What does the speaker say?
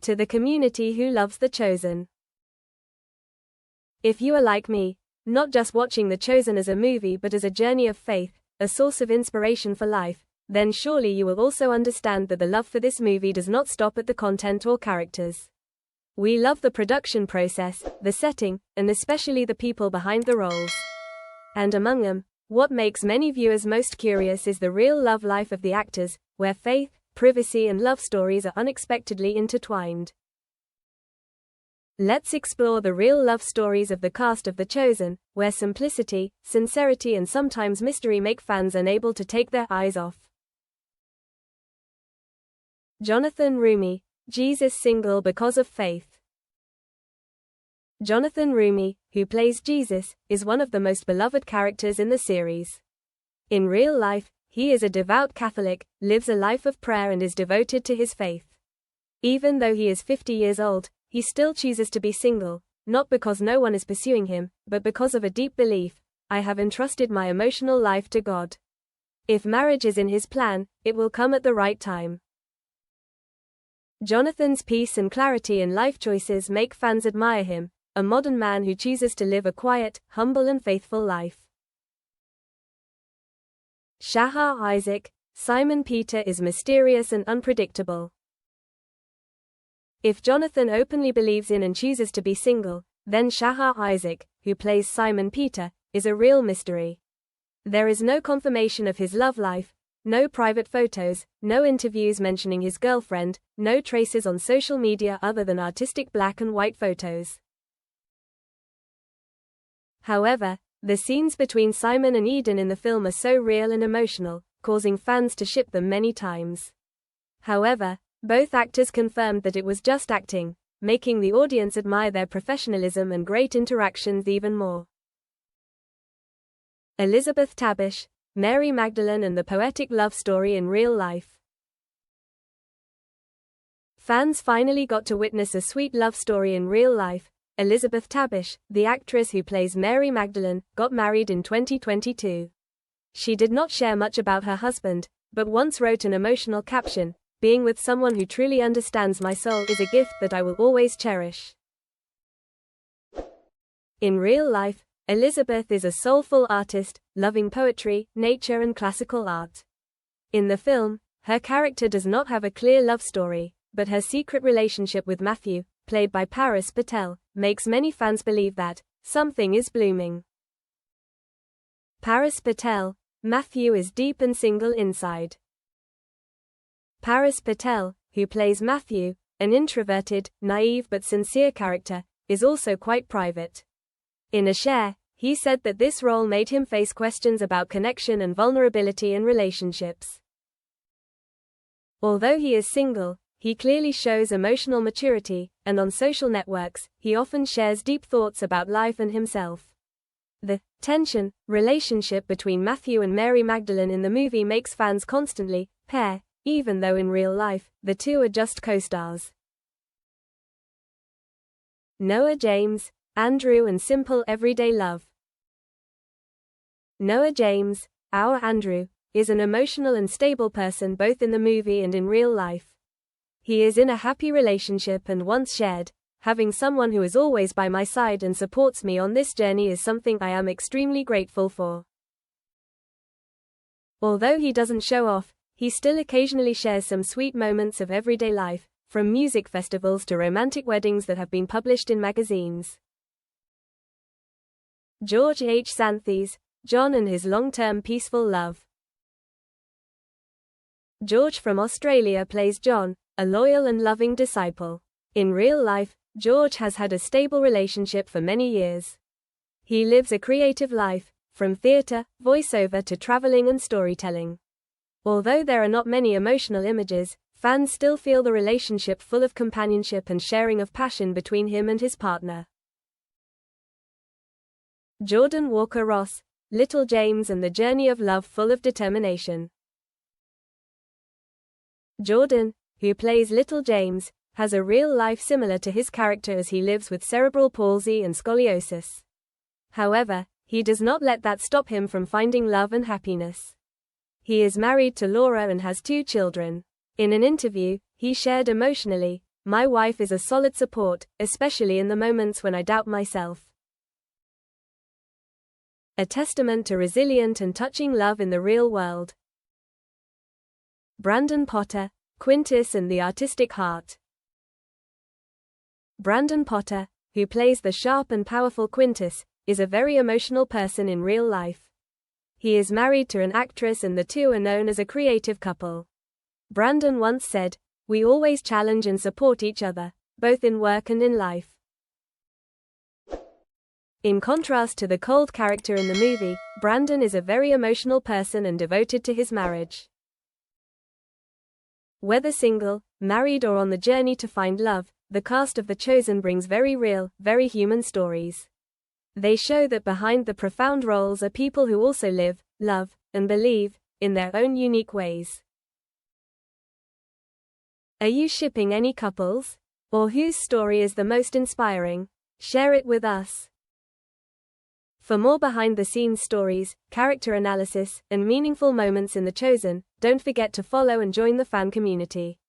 to the community who loves The Chosen. If you are like me, not just watching The Chosen as a movie but as a journey of faith, a source of inspiration for life, then surely you will also understand that the love for this movie does not stop at the content or characters. We love the production process, the setting, and especially the people behind the roles. And among them, what makes many viewers most curious is the real love life of the actors, where faith, privacy and love stories are unexpectedly intertwined. Let's explore the real love stories of the cast of The Chosen, where simplicity, sincerity and sometimes mystery make fans unable to take their eyes off. Jonathanroumie, Jesus single because of faith. Jonathanroumie, who plays Jesus, is one of the most beloved characters in the series. In real life, he is a devout Catholic, lives a life of prayer and is devoted to his faith. Even though he is 50 years old, he still chooses to be single, not because no one is pursuing him, but because of a deep belief: I have entrusted my emotional life to God. If marriage is in his plan, it will come at the right time. Jonathan's peace and clarity in life choices make fans admire him, a modern man who chooses to live a quiet, humble and faithful life. Shaharisaac, Simon Peter is mysterious and unpredictable. If Jonathan openly believes in and chooses to be single, then Shaharisaac, who plays Simon Peter, is a real mystery. There is no confirmation of his love life, no private photos, no interviews mentioning his girlfriend, no traces on social media other than artistic black and white photos. However, the scenes between Simon and Eden in the film are so real and emotional, causing fans to ship them many times. However, both actors confirmed that it was just acting, making the audience admire their professionalism and great interactions even more. Elizabeth Tabish, Mary Magdalene and the poetic love story in real life. Fans finally got to witness a sweet love story in real life. Elizabeth Tabish, the actress who plays Mary Magdalene, got married in 2022. She did not share much about her husband, but once wrote an emotional caption: "Being with someone who truly understands my soul is a gift that I will always cherish." In real life, Elizabeth is a soulful artist, loving poetry, nature and classical art. In the film, her character does not have a clear love story, but her secret relationship with Matthew, played by Paris Patel, makes many fans believe that something is blooming. Paris Patel, Matthew is deep and single inside. Paris Patel, who plays Matthew, an introverted, naive but sincere character, is also quite private. In a share, he said that this role made him face questions about connection and vulnerability in relationships. Although he is single, he clearly shows emotional maturity, and on social networks, he often shares deep thoughts about life and himself. The tension relationship between Matthew and Mary Magdalene in the movie makes fans constantly pair, even though in real life, the two are just co-stars. Noah James, Andrew and simple everyday love. Noah James, our Andrew, is an emotional and stable person both in the movie and in real life. He is in a happy relationship and once shared, "Having someone who is always by my side and supports me on this journey is something I am extremely grateful for." Although he doesn't show off, he still occasionally shares some sweet moments of everyday life, from music festivals to romantic weddings that have been published in magazines. George H. Santhes, John and his long-term peaceful love. George from Australia plays John, a loyal and loving disciple. In real life, George has had a stable relationship for many years. He lives a creative life, from theater, voiceover to traveling and storytelling. Although there are not many emotional images, fans still feel the relationship full of companionship and sharing of passion between him and his partner. Jordan Walker Ross, Little James and the journey of love full of determination. Jordan, who plays Little James, has a real life similar to his character as he lives with cerebral palsy and scoliosis. However, he does not let that stop him from finding love and happiness. He is married to Laura and has 2 children. In an interview, he shared emotionally, My wife is a solid support, especially in the moments when I doubt myself. A testament to resilient and touching love in the real world. Brandon Potter, Quintus and the Artistic Heart. Brandon Potter, who plays the sharp and powerful Quintus, is a very emotional person in real life. He is married to an actress and the two are known as a creative couple. Brandon once said, "We always challenge and support each other, both in work and in life." In contrast to the cold character in the movie, Brandon is a very emotional person and devoted to his marriage. Whether single, married or on the journey to find love, the cast of The Chosen brings very real, very human stories. They show that behind the profound roles are people who also live, love, and believe, in their own unique ways. Are you shipping any couples? Or whose story is the most inspiring? Share it with us. For more behind-the-scenes stories, character analysis, and meaningful moments in The Chosen, don't forget to follow and join the fan community.